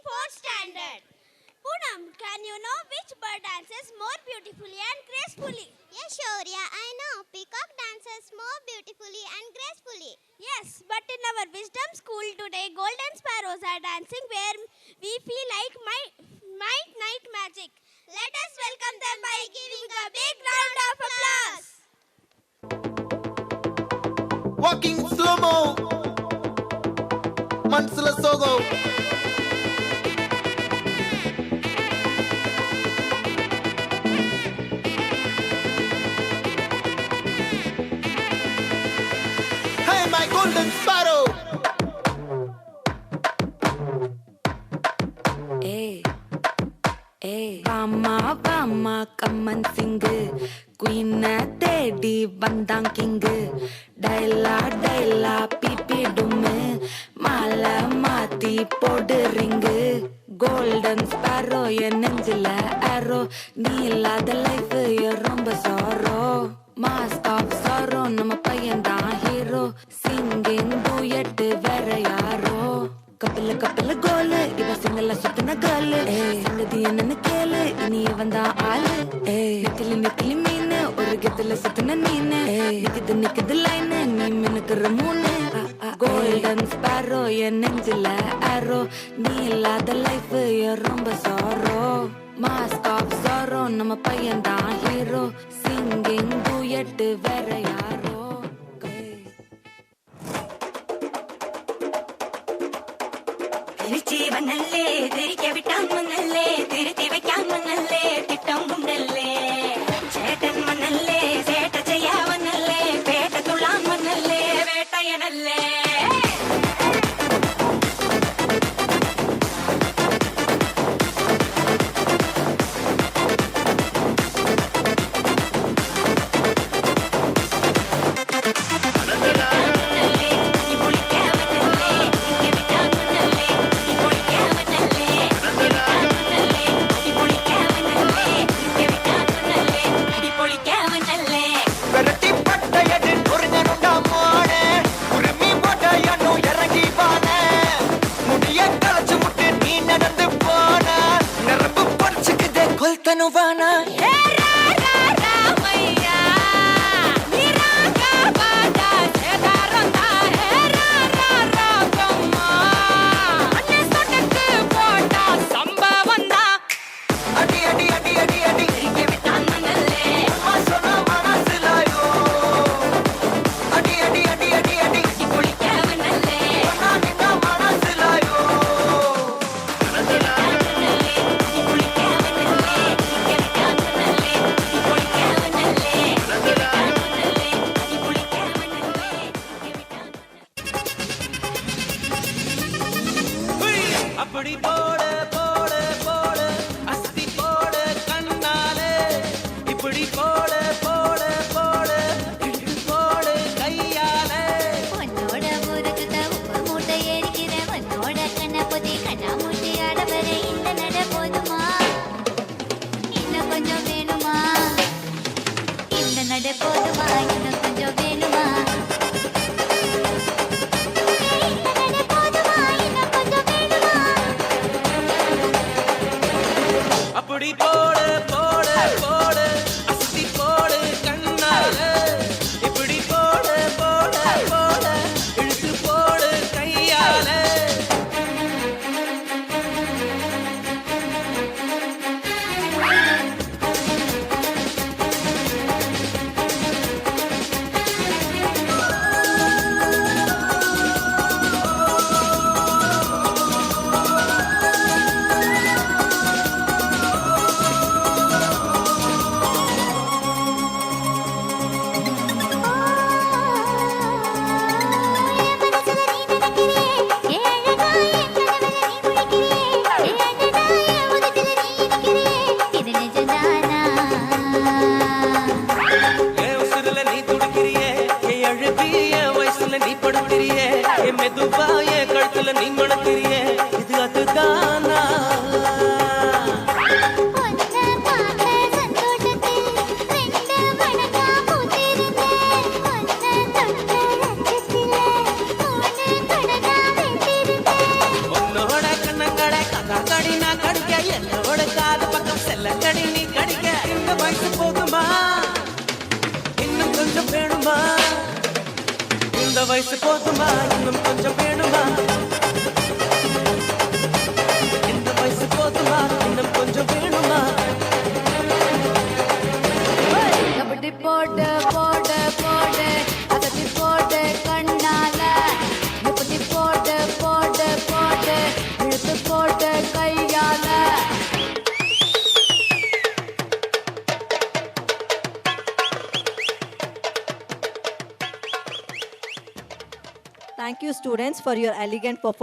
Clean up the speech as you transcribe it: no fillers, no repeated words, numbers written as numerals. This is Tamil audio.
4th standard. Poonam, can you know which bird dances more beautifully and gracefully? Yes, Shaurya, I know. Peacock dances more beautifully and gracefully. Yes, but in our wisdom school today, golden sparrows are dancing where we feel like night magic. Let us welcome them by giving a big round of applause. Walking slow-mo, Mansala Sogo. Hey, my golden sparrow. Vama kaman singu queen தேடி வந்தான் கிங்கு டைலா பிபி டும்மு மாலை மாத்தி போடு ரிங்கு கோல்டன் ஸ்பாரோ என் நெஞ்சில ஆரோ நீ இல்லாத லைஃப் ரொம்ப சாரோ மாஸ்க் ஆஃப் சாரோ நம்ம பையன் தான் ஹீரோ சிங்கிங் டூயட் வேற யாரோ கப்பில கோலு இவ சிங்கல்ல சுத்தின கேளு சங்கதி என்னன்னு கேளு இனி வந்தா ஆளு நிக்கலி மீனு ஒரு கெத்துல சுத்தின நீனு நிக்குது லைனு நீ மினுக்குற மூணு கோல்டன் ஸ்பாரோ என் நெஞ்சில ஆரோ நீ இல்லாத லைஃப் ரொம்ப சாரோ மாஸ்க் ஆஃப் சாரோ நம்ம பையன் தான் ஹீரோ சிங்கிங் டூயட் வேற யாரோ திருச்சிவனல்லே திரிக்க விட்டான் மண்ணல்லே திருத்தி வைக்கான் மண்ணல்லே திட்டம் உண்டல்லே சேட்டன் மண்ணல்லே சேட்ட செய்யாவனல்லே பேட்ட துள்ளான் மண்ணல்லே வேட்டையனல்லே Tanuvana அப்படி போடு போடு போடு அஸ்தி போடு கண்ணாலே இப்படி போடு போடு போடு இழுத்து போடு கையாலே உன்னோட ஊருக்கு உப்பு மூட்டை ஏறிக்கிற உன்னோட கண்ண பொதி கண்ணா மூட்டி ஆடவர இந்த நட போதுமா இன்னும் கொஞ்சம் வேணுமா இந்த நட போதுமா இன்னும் கொஞ்சம் வேணுமா அப்படி போடு போடு போடு அஸ்தி போடு கண்ணாலே இப்படி போடு போடு போடு இழுத்து போடு கையாலே மெதுவா என் கழுத்துல நீ மணக்கிறியே இது அதுதானா உன்னோட கண்ணங்கடை கதா வயசு போதுமா இன்னும் கொஞ்சம் வேணுமா இந்த வயசு போதுமா இன்னும் கொஞ்சம் வேணுமா அப்படி போட்டு போட்டு போட்டு அகத்தி போட்டு கண்ணால இப்படி போட்டு போட்டு போட்டு இழுத்து போட்டு கையால Thank you, students, for your elegant performance.